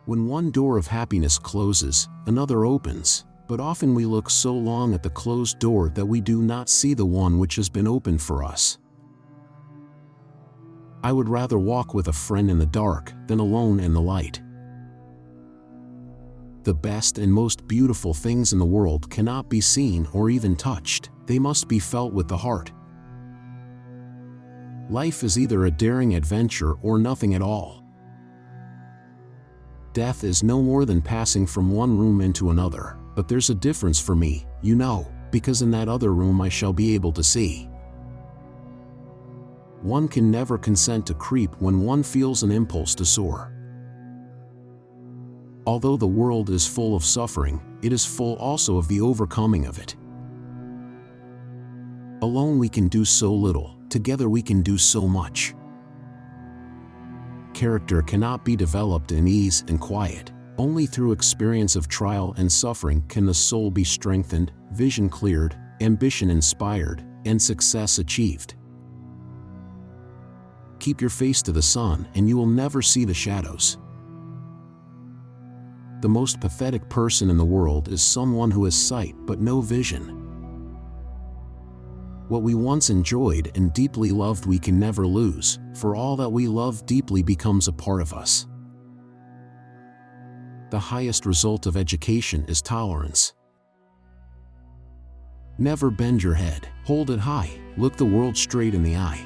When one door of happiness closes, another opens, but often we look so long at the closed door that we do not see the one which has been opened for us. I would rather walk with a friend in the dark than alone in the light. The best and most beautiful things in the world cannot be seen or even touched, they must be felt with the heart. Life is either a daring adventure or nothing at all. Death is no more than passing from one room into another, but there's a difference for me, you know, because in that other room I shall be able to see. One can never consent to creep when one feels an impulse to soar. Although the world is full of suffering, it is full also of the overcoming of it. Alone we can do so little, together we can do so much. Character cannot be developed in ease and quiet. Only through experience of trial and suffering can the soul be strengthened, vision cleared, ambition inspired, and success achieved. Keep your face to the sun and you will never see the shadows. The most pathetic person in the world is someone who has sight but no vision. What we once enjoyed and deeply loved we can never lose, for all that we love deeply becomes a part of us. The highest result of education is tolerance. Never bend your head, hold it high, look the world straight in the eye.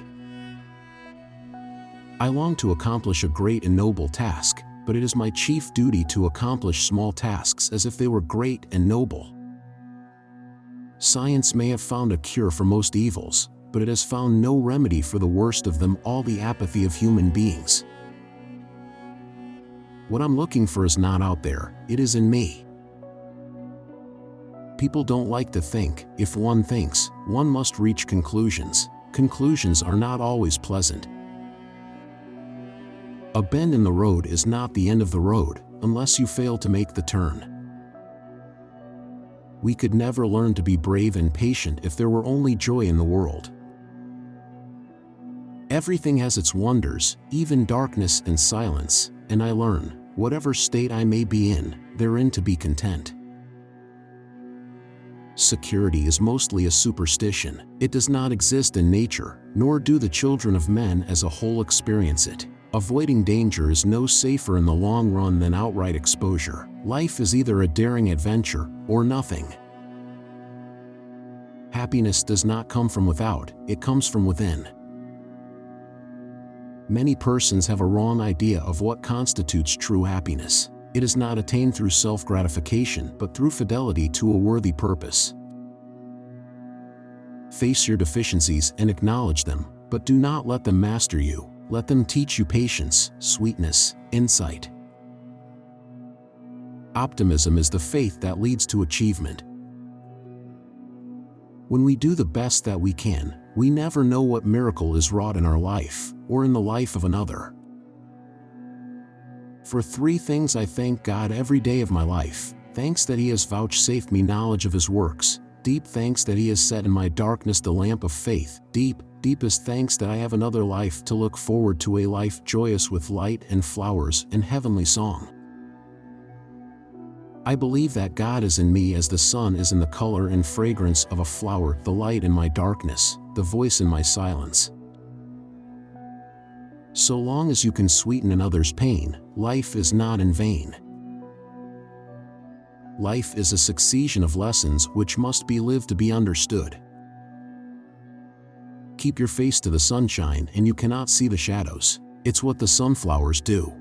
I long to accomplish a great and noble task, but it is my chief duty to accomplish small tasks as if they were great and noble. Science may have found a cure for most evils, but it has found no remedy for the worst of them all, the apathy of human beings. What I'm looking for is not out there, it is in me. People don't like to think. If one thinks, one must reach conclusions. Conclusions are not always pleasant. A bend in the road is not the end of the road, unless you fail to make the turn. We could never learn to be brave and patient if there were only joy in the world. Everything has its wonders, even darkness and silence, and I learn, whatever state I may be in, therein to be content. Security is mostly a superstition. It does not exist in nature, nor do the children of men as a whole experience it. Avoiding danger is no safer in the long run than outright exposure. Life is either a daring adventure or nothing. Happiness does not come from without, it comes from within. Many persons have a wrong idea of what constitutes true happiness. It is not attained through self-gratification, but through fidelity to a worthy purpose. Face your deficiencies and acknowledge them, but do not let them master you. Let them teach you patience, sweetness, insight. Optimism is the faith that leads to achievement. When we do the best that we can, we never know what miracle is wrought in our life, or in the life of another. For 3 things I thank God every day of my life: thanks that He has vouchsafed me knowledge of His works, deep thanks that He has set in my darkness the lamp of faith, deepest thanks that I have another life to look forward to, a life joyous with light and flowers and heavenly song. I believe that God is in me as the sun is in the color and fragrance of a flower, the light in my darkness, the voice in my silence. So long as you can sweeten another's pain, life is not in vain. Life is a succession of lessons which must be lived to be understood. Keep your face to the sunshine and you cannot see the shadows. It's what the sunflowers do.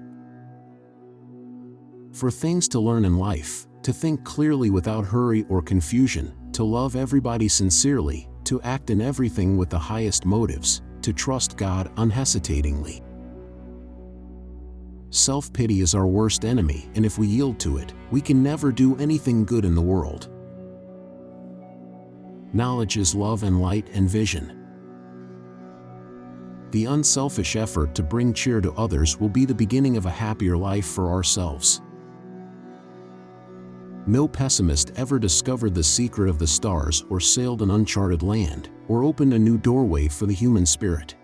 For things to learn in life: to think clearly without hurry or confusion, to love everybody sincerely, to act in everything with the highest motives, to trust God unhesitatingly. Self-pity is our worst enemy, and if we yield to it, we can never do anything good in the world. Knowledge is love and light and vision. The unselfish effort to bring cheer to others will be the beginning of a happier life for ourselves. No pessimist ever discovered the secret of the stars, or sailed an uncharted land, or opened a new doorway for the human spirit.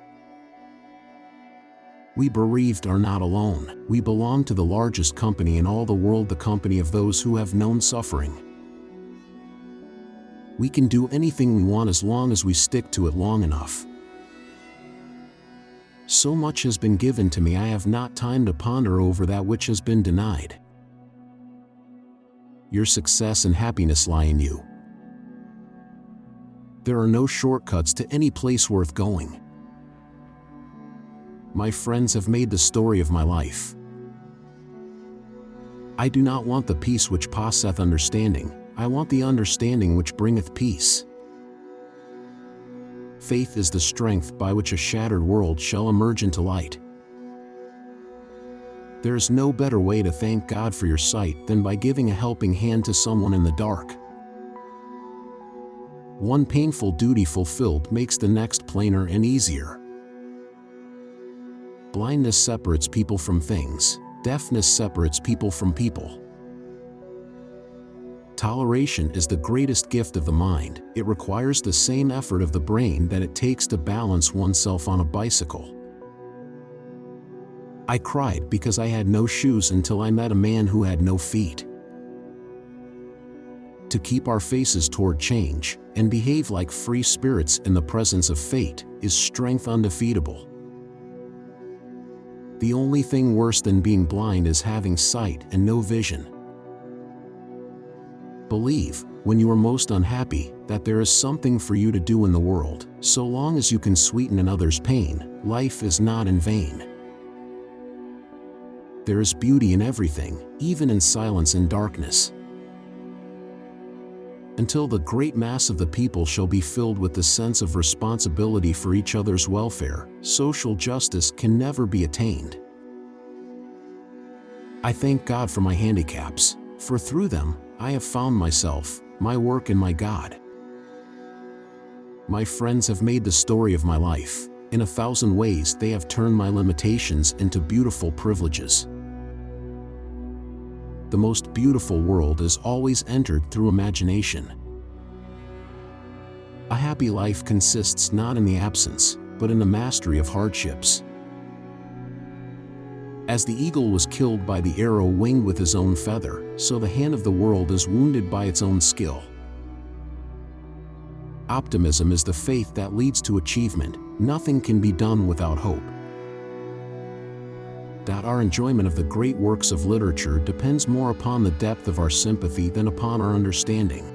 We bereaved are not alone. We belong to the largest company in all the world, the company of those who have known suffering. We can do anything we want as long as we stick to it long enough. So much has been given to me, I have not time to ponder over that which has been denied. Your success and happiness lie in you. There are no shortcuts to any place worth going. My friends have made the story of my life. I do not want the peace which passeth understanding, I want the understanding which bringeth peace. Faith is the strength by which a shattered world shall emerge into light. There is no better way to thank God for your sight than by giving a helping hand to someone in the dark. One painful duty fulfilled makes the next plainer and easier. Blindness separates people from things. Deafness separates people from people. Toleration is the greatest gift of the mind. It requires the same effort of the brain that it takes to balance oneself on a bicycle. I cried because I had no shoes until I met a man who had no feet. To keep our faces toward change and behave like free spirits in the presence of fate is strength undefeatable. The only thing worse than being blind is having sight and no vision. Believe, when you are most unhappy, that there is something for you to do in the world. So long as you can sweeten another's pain, life is not in vain. There is beauty in everything, even in silence and darkness. Until the great mass of the people shall be filled with the sense of responsibility for each other's welfare, social justice can never be attained. I thank God for my handicaps, for through them, I have found myself, my work and my God. My friends have made the story of my life. In 1,000 ways they have turned my limitations into beautiful privileges. The most beautiful world is always entered through imagination. A happy life consists not in the absence, but in the mastery of hardships. As the eagle was killed by the arrow winged with his own feather, so the hand of the world is wounded by its own skill. Optimism is the faith that leads to achievement. Nothing can be done without hope. That our enjoyment of the great works of literature depends more upon the depth of our sympathy than upon our understanding.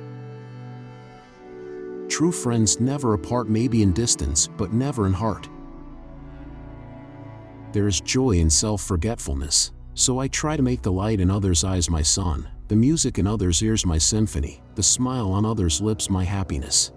True friends never apart, maybe in distance, but never in heart. There is joy in self-forgetfulness, so I try to make the light in others' eyes my sun, the music in others' ears my symphony, the smile on others' lips my happiness.